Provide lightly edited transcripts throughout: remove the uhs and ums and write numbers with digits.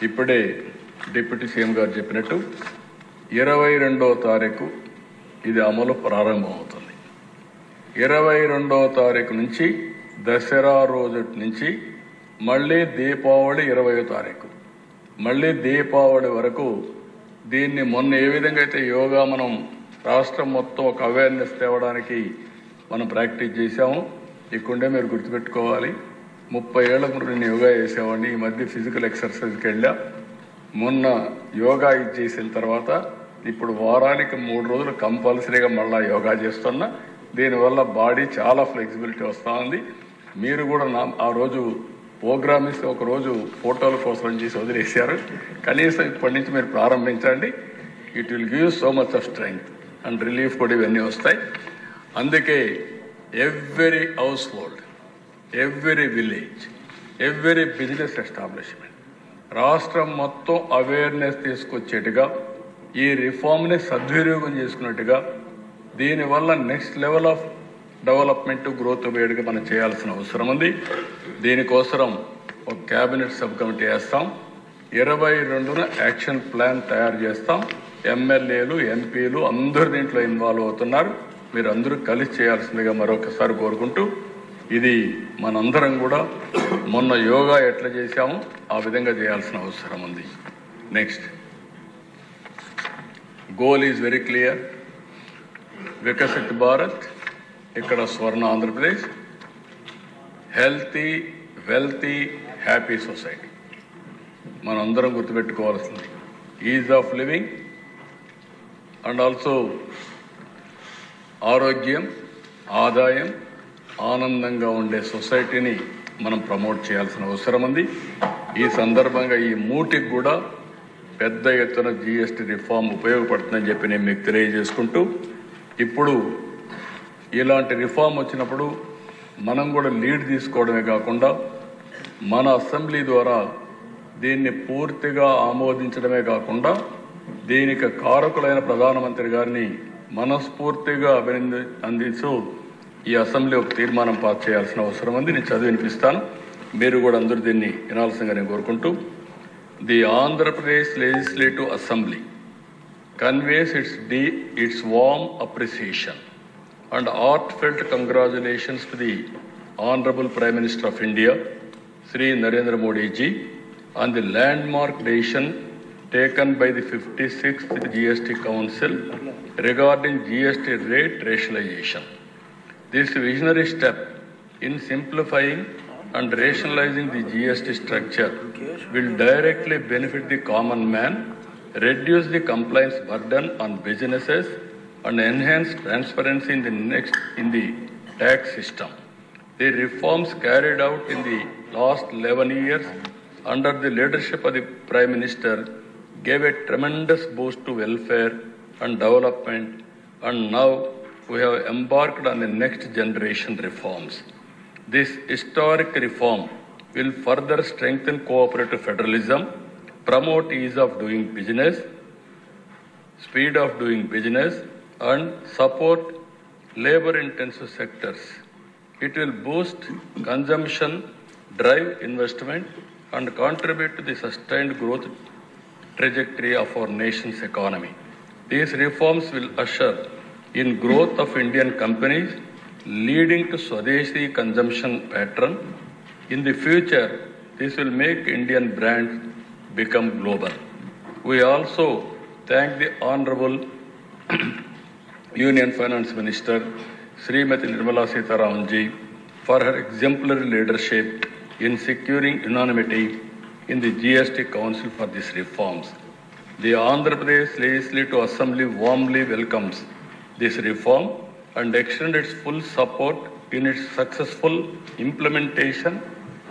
ఇప్పుడే deputy CM గారు చెప్పినట్టు 22వ తారీఖు ఇది అమలు ప్రారంభమవుతుంది. 22వ తారీఖు నుంచి దసరా రోజు నుంచి మళ్ళీ దీపావళి 20వ తారీఖు మళ్ళీ దీపావళి వరకు దీన్ని మొన్న ఏ విధంగా అయితే యోగా మనం రాష్ట్రం మొత్తం ఒక అవేర్నెస్ తేవడానికి మనం ప్రాక్టీస్ చేశాము. ఇక్కడే మీరు గుర్తుపెట్టుకోవాలి, 30 ఏళ్ల ముందు నేను యోగా చేసేవాడిని. ఈ మధ్య ఫిజికల్ ఎక్సర్సైజ్కి వెళ్ళా. మొన్న యోగా చేసిన తర్వాత ఇప్పుడు వారానికి 3 రోజులు కంపల్సరీగా మళ్ళీ యోగా చేస్తున్నా. దీనివల్ల బాడీ చాలా ఫ్లెక్సిబిలిటీ వస్తూ ఉంది. మీరు కూడా ఆ రోజు ప్రోగ్రామ్ ఇస్తే ఒకరోజు ఫోటోల కోసం చేసి వదిలేశారు. కనీసం ఇప్పటి నుంచి మీరు ప్రారంభించండి. It will give so much of strength and relief కూడా ఇవన్నీ వస్తాయి. అందుకే every house hold, every village, every business establishment రాష్ట్రం మొత్తం అవేర్నెస్ తీసుకొచ్చేట్టుగా ఈ రిఫార్మ్ని సద్వినియోగం చేసుకున్నట్టుగా దీనివల్ల next level of development growth వేడుగా మనం చేయాల్సిన అవసరం ఉంది. దీనికోసం ఒక క్యాబినెట్ సబ్ కమిటీ వేస్తాం. 22న యాక్షన్ ప్లాన్ తయారు చేస్తాం. ఎమ్మెల్యేలు, ఎంపీలు అందరూ దీంట్లో ఇన్వాల్వ్ అవుతున్నారు. మీరు అందరూ కలిసి చేయాల్సిందిగా మరొకసారి కోరుకుంటూ, ఇది మనందరం కూడా మొన్న యోగా ఎట్లా చేశామో ఆ విధంగా చేయాల్సిన అవసరం ఉంది. Next goal is very clear. Viksit Bharat, ఇక్కడ స్వర్ణ Andhra Pradesh, healthy, wealthy, happy society. మనందరం గుర్తుపెట్టుకోవాల్సింది is of living and also ఆరోగ్యం, ఆదాయం, ఆనందంగా ఉండే సొసైటీని మనం ప్రమోట్ చేయాల్సిన అవసరం ఉంది. ఈ సందర్భంగా ఈ మూటికి కూడా పెద్ద ఎత్తున జిఎస్టీ రిఫార్మ్ ఉపయోగపడుతుందని చెప్పి నేను మీకు తెలియజేసుకుంటూ, ఇప్పుడు ఇలాంటి రిఫార్మ్ వచ్చినప్పుడు మనం కూడా లీడ్ తీసుకోవడమే కాకుండా మన అసెంబ్లీ ద్వారా దీన్ని పూర్తిగా ఆమోదించడమే కాకుండా దీనికి కారకులైన ప్రధానమంత్రి గారిని మనస్ఫూర్తిగా అందిస్తూ ఈ అసెంబ్లీ ఒక తీర్మానం పాస్ చేయాల్సిన అవసరం ఉంది. నేను చదివి వినిపిస్తాను, మీరు కూడా అందరూ దీన్ని వినాల్సిందిగా నేను కోరుకుంటూ. The Andhra Pradesh legislative assembly conveys its warm appreciation and heartfelt congratulations to the Honorable Prime Minister of India, Sri Narendra Modi ji, on the landmark decision taken by the 56th GST Council regarding GST rate rationalization. This visionary step in simplifying and rationalizing the GST structure will directly benefit the common man, reduce the compliance burden on businesses, and enhance transparency in the tax system. The reforms carried out in the last 11 years under the leadership of the Prime Minister gave a tremendous boost to welfare and development, and now we have embarked on the next generation reforms. This historic reform will further strengthen cooperative federalism, promote ease of doing business, speed of doing business, and support labor-intensive sectors. It will boost consumption, drive investment, and contribute to the sustained growth trajectory of our nation's economy. These reforms will usher in growth of Indian companies, leading to Swadeshi consumption pattern. In the future, this will make Indian brands become global. We also thank the Honorable Union Finance Minister Srimati Nirmala Sitharaman ji for her exemplary leadership in securing unanimity in the GST Council for these reforms. The Andhra Pradesh Legislative Assembly warmly welcomes this reform and extends its full support in its successful implementation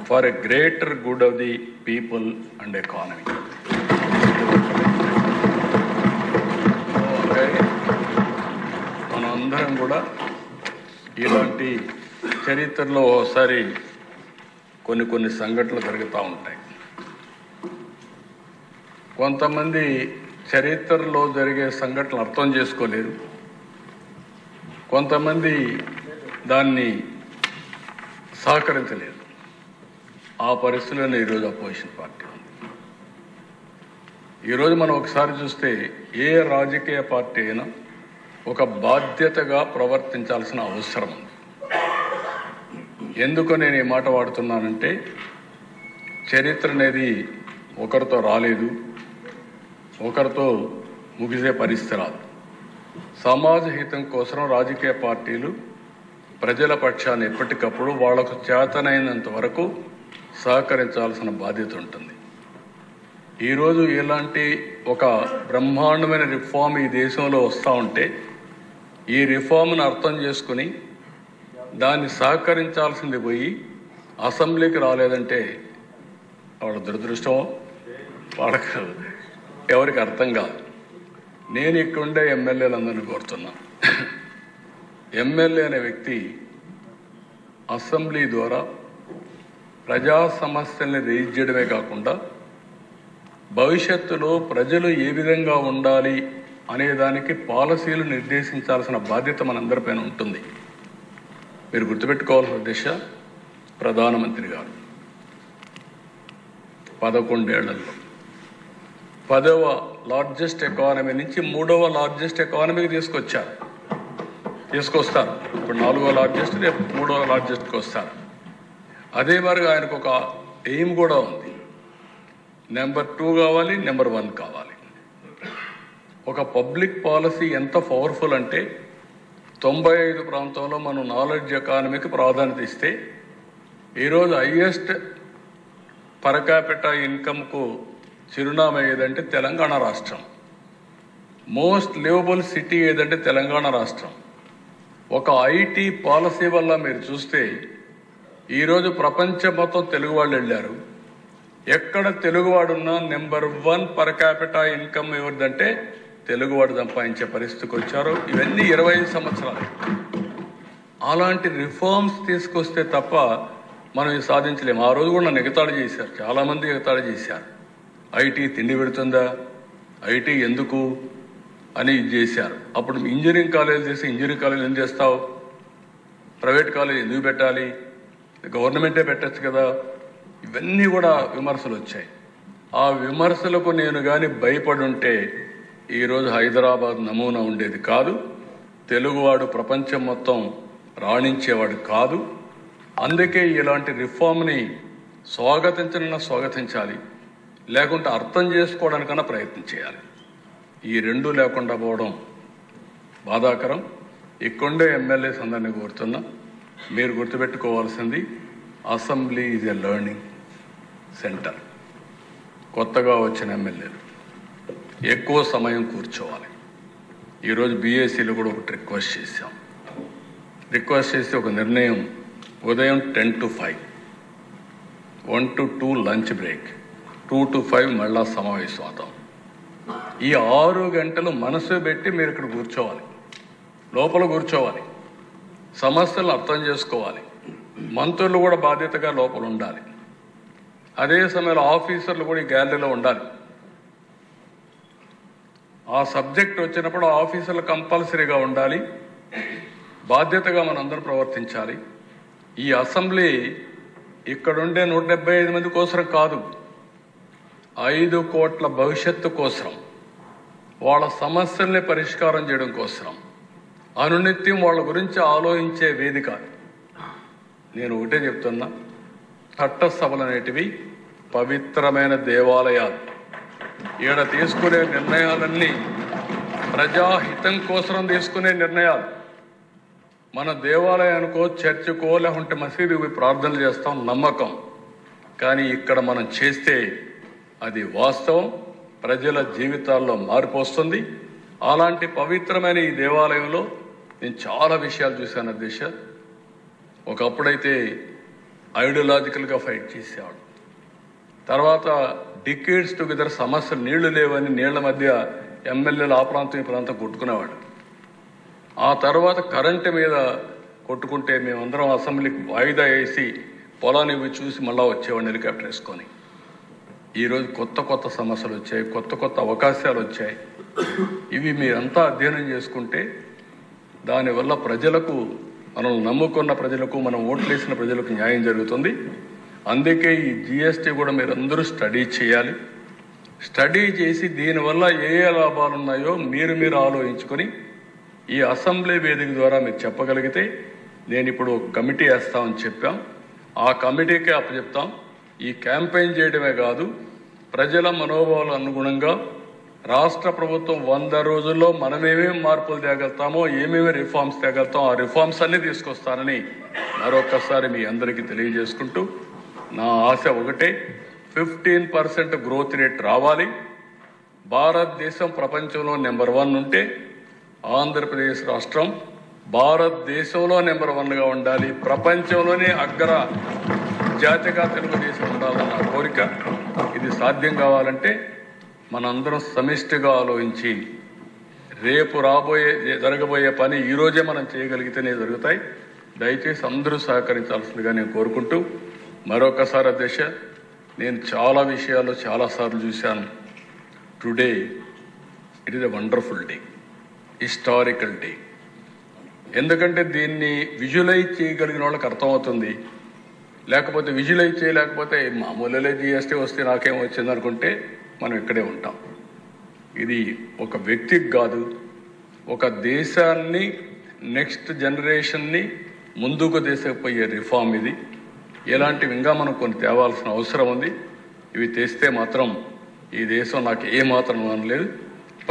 for a greater good of the people and economy. మనందరం కూడా ఇలాంటి చరిత్రలో ఒకసారి కొన్ని సంఘటనలు జరుగుతూ ఉంటాయి. కొంతమంది చరిత్రలో జరిగే సంఘటనలు అర్థం చేసుకోలేరు, కొంతమంది దాన్ని సహకరించలేదు. ఆ పరిస్థితుల్లో ఈరోజు అపోజిషన్ పార్టీ ఉంది. ఈరోజు మనం ఒకసారి చూస్తే ఏ రాజకీయ పార్టీ అయినా ఒక బాధ్యతగా ప్రవర్తించాల్సిన అవసరం ఉంది. ఎందుకు నేను ఈ మాట వాడుతున్నానంటే, చరిత్ర అనేది ఒకరితో రాలేదు, ఒకరితో ముగిసే పరిస్థితి రాదు. సమాజ హితం కోసం రాజకీయ పార్టీలు ప్రజల పక్షాన్ని ఎప్పటికప్పుడు వాళ్లకు చేతనైనంత వరకు సహకరించాల్సిన బాధ్యత ఉంటుంది. ఈరోజు ఇలాంటి ఒక బ్రహ్మాండమైన రిఫార్మ్ ఈ దేశంలో వస్తూ ఉంటే, ఈ రిఫార్మ్ను అర్థం చేసుకుని దాన్ని సహకరించాల్సింది పోయి అసెంబ్లీకి రాలేదంటే వాళ్ళ దురదృష్టం, వాళ్ళకు ఎవరికి అర్థం కాదు. నేను ఇక్కడుండే ఎమ్మెల్యేలందరినీ కోరుతున్నా, ఎమ్మెల్యే అనే వ్యక్తి అసెంబ్లీ ద్వారా ప్రజా సమస్యల్ని రేజ్ చేయడమే కాకుండా భవిష్యత్తులో ప్రజలు ఏ విధంగా ఉండాలి అనేదానికి పాలసీలు నిర్దేశించాల్సిన బాధ్యత మనందరిపైన ఉంటుంది. మీరు గుర్తుపెట్టుకోవాల్సిన దిశ, ప్రధానమంత్రి గారు 11 ఏళ్లలో 10వ లార్జెస్ట్ ఎకానమీ నుంచి 3వ లార్జెస్ట్ ఎకానమీకి తీసుకొస్తారు. ఇప్పుడు 4వ లార్జెస్ట్, రేపు 3వ లార్జెస్ట్కి వస్తారు. అదే మరిగా ఆయనకు ఒక ఎయిమ్ కూడా ఉంది, నెంబర్ 2 కావాలి, నెంబర్ 1 కావాలి. ఒక పబ్లిక్ పాలసీ ఎంత పవర్ఫుల్ అంటే 95 ప్రాంతంలో మనం నాలెడ్జ్ ఎకానమీకి ప్రాధాన్యత ఇస్తే, ఈరోజు హైయెస్ట్ పర్ క్యాపిటా ఇన్కమ్కు చిరునామా ఏదంటే తెలంగాణ రాష్ట్రం. మోస్ట్ లివబుల్ సిటీ ఏదంటే తెలంగాణ రాష్ట్రం. ఒక ఐటీ పాలసీ వల్ల మీరు చూస్తే ఈరోజు ప్రపంచం మొత్తం తెలుగు వాళ్ళు వెళ్ళారు. ఎక్కడ తెలుగువాడున్నా నెంబర్ 1 పర్ క్యాపిటా ఇన్కమ్ ఎవరిదంటే తెలుగువాడు సంపాదించే పరిస్థితికి వచ్చారు. ఇవన్నీ 25 సంవత్సరాలు. అలాంటి రిఫార్మ్స్ తీసుకొస్తే తప్ప మనం ఇది సాధించలేము. ఆ రోజు కూడా నన్ను ఎగతాళి చేశారు, చాలామంది ఎగతాళి చేశారు. ఐటీ తిండి పెడుతుందా, ఐటీ ఎందుకు అని ఇది చేశారు. అప్పుడు ఇంజనీరింగ్ కాలేజీలు చేసి ఇంజనీరింగ్ కాలేజీలు ఎందుకు చేస్తావు, ప్రైవేట్ కాలేజీ ఎందుకు పెట్టాలి, గవర్నమెంటే పెట్టచ్చు కదా, ఇవన్నీ కూడా విమర్శలు వచ్చాయి. ఆ విమర్శలకు నేను కానీ భయపడి ఉంటే ఈరోజు హైదరాబాద్ నమూనా ఉండేది కాదు, తెలుగువాడు ప్రపంచం మొత్తం రాణించేవాడు కాదు. అందుకే ఇలాంటి రిఫార్మ్ని స్వాగతించాలి, లేకుంటే అర్థం చేసుకోవడానికన్నా ప్రయత్నం చేయాలి. ఈ రెండూ లేకుండా పోవడం బాధాకరం. ఇక్కడే ఎమ్మెల్యేస్ అందరినీ కోరుతున్నా, మీరు గుర్తుపెట్టుకోవాల్సింది assembly is a learning centre. కొత్తగా వచ్చిన ఎమ్మెల్యేలు ఎక్కువ సమయం కూర్చోవాలి. ఈరోజు బీఎస్సీలో కూడా ఒకటి రిక్వెస్ట్ చేసి ఒక నిర్ణయం, ఉదయం 10 to 5, 1 to 2 lunch break, 2 to 5 మళ్ళా సమావేశం అవుతాం. ఈ 6 గంటలు మనసు పెట్టి మీరు ఇక్కడ కూర్చోవాలి, లోపల కూర్చోవాలి, సమస్యలు అర్థం చేసుకోవాలి. మంత్రులు కూడా బాధ్యతగా లోపల ఉండాలి. అదే సమయంలో ఆఫీసర్లు కూడా ఈ గ్యాలరీలో ఉండాలి. ఆ సబ్జెక్ట్ వచ్చినప్పుడు ఆఫీసర్లు కంపల్సరీగా ఉండాలి, బాధ్యతగా మనందరం ప్రవర్తించాలి. ఈ అసెంబ్లీ ఇక్కడుండే 175 మంది కోసం కాదు, 5 కోట్ల భవిష్యత్తు కోసం, వాళ్ళ సమస్యల్ని పరిష్కారం చేయడం కోసం, అనునిత్యం వాళ్ళ గురించి ఆలోచించే వేదిక. నేను ఒకటే చెప్తున్నా, చట్టసభలు అనేటివి పవిత్రమైన దేవాలయాలు. ఈడ తీసుకునే నిర్ణయాలన్నీ ప్రజాహితం కోసం తీసుకునే నిర్ణయాలు. మన దేవాలయానికో, చర్చికో, లేకుంటే మసీదుకి ప్రార్థనలు చేస్తాం, నమ్మకం. కానీ ఇక్కడ మనం చేస్తే అది వాస్తవం, ప్రజల జీవితాల్లో మార్పు వస్తుంది. అలాంటి పవిత్రమైన ఈ దేవాలయంలో నేను చాలా విషయాలు చూశాను అధ్యక్ష. ఒకప్పుడైతే ఐడియాలజికల్గా ఫైట్ చేసేవాడు, తర్వాత డికేడ్స్ టుగెదర్ సమస్యలు, నీళ్లు లేవని నీళ్ల మధ్య ఎమ్మెల్యేలు ఆ ప్రాంతం ఈ ప్రాంతం కొట్టుకునేవాడు. ఆ తర్వాత కరెంటు మీద కొట్టుకుంటే మేమందరం అసెంబ్లీకి వాయిదా వేసి పొలాన్ని చూసి మళ్ళా వచ్చేవాడిని హెలికాప్టర్ వేసుకొని. ఈరోజు కొత్త సమస్యలు వచ్చాయి, కొత్త అవకాశాలు వచ్చాయి. ఇవి మీరంతా అధ్యయనం చేసుకుంటే దానివల్ల ప్రజలకు, మనం నమ్ముకున్న ప్రజలకు, మనం ఓట్లేసిన ప్రజలకు న్యాయం జరుగుతుంది. అందుకే ఈ జిఎస్టీ కూడా మీరందరూ స్టడీ చేయాలి. స్టడీ చేసి దీనివల్ల ఏ లాభాలు ఉన్నాయో మీరు ఆలోచించుకొని ఈ అసెంబ్లీ వేదిక ద్వారా మీరు చెప్పగలిగితే నేను ఇప్పుడు ఒక కమిటీ వేస్తామని చెప్పాం. ఆ కమిటీకే అప్పచెప్తాం. ఈ క్యాంపెయిన్ చేయడమే కాదు, ప్రజల మనోభావాల అనుగుణంగా రాష్ట్ర ప్రభుత్వం 100 రోజుల్లో మనం ఏమేమి మార్పులు తేగలుగుతామో, ఏమేమి రిఫార్మ్స్ తేగలుగుతామో ఆ రిఫార్మ్స్ అన్ని తీసుకొస్తానని మరొకసారి మీ అందరికీ తెలియజేసుకుంటూ, నా ఆశ ఒకటే, 15% గ్రోత్ రేట్ రావాలి. భారతదేశం ప్రపంచంలో నెంబర్ 1 ఉంటే ఆంధ్రప్రదేశ్ రాష్ట్రం భారతదేశంలో నెంబర్ 1గా ఉండాలి, ప్రపంచంలోనే అగ్ర జాతిగా తెలుగుదేశం ఉండాలన్న కోరిక. ఇది సాధ్యం కావాలంటే మనందరం సమిష్టిగా ఆలోచించి రేపు జరగబోయే పని ఈరోజే మనం చేయగలిగితేనే జరుగుతాయి. దయచేసి అందరూ సహకరించాల్సిందిగా నేను కోరుకుంటూ, మరొకసారి అధ్యక్ష, నేను చాలా విషయాలు చాలాసార్లు చూశాను. Today it is a wonderful day, historical day. ఎందుకంటే దీన్ని విజువలైజ్ చేయగలిగిన వాళ్ళకి అర్థమవుతుంది. లేకపోతే విజువలైజ్ చేయలేకపోతే మామూలుగా జిఎస్టీ వస్తే నాకేం వచ్చింది అనుకుంటే మనం ఇక్కడే ఉంటాం. ఇది ఒక వ్యక్తికి కాదు, ఒక దేశాన్ని, నెక్స్ట్ జనరేషన్ని ముందుకు తీసుకుపోయే రిఫార్మ్ ఇది. ఇలాంటివి ఇంకా మనం కొన్ని తేవాల్సిన అవసరం ఉంది. ఇవి తెస్తే మాత్రం ఈ దేశం నాకు ఏమాత్రం అనలేదు.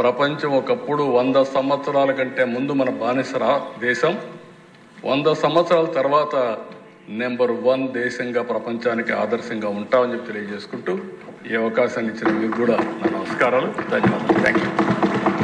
ప్రపంచం ఒకప్పుడు 100 సంవత్సరాల కంటే ముందు మన బానిస దేశం, 100 సంవత్సరాల తర్వాత నెంబర్ 1 దేశంగా ప్రపంచానికి ఆదర్శంగా ఉంటామని చెప్పి తెలియజేసుకుంటూ, ఈ అవకాశాన్ని ఇచ్చిన మీకు కూడా నా నమస్కారాలు, ధన్యవాదాలు. Thank you.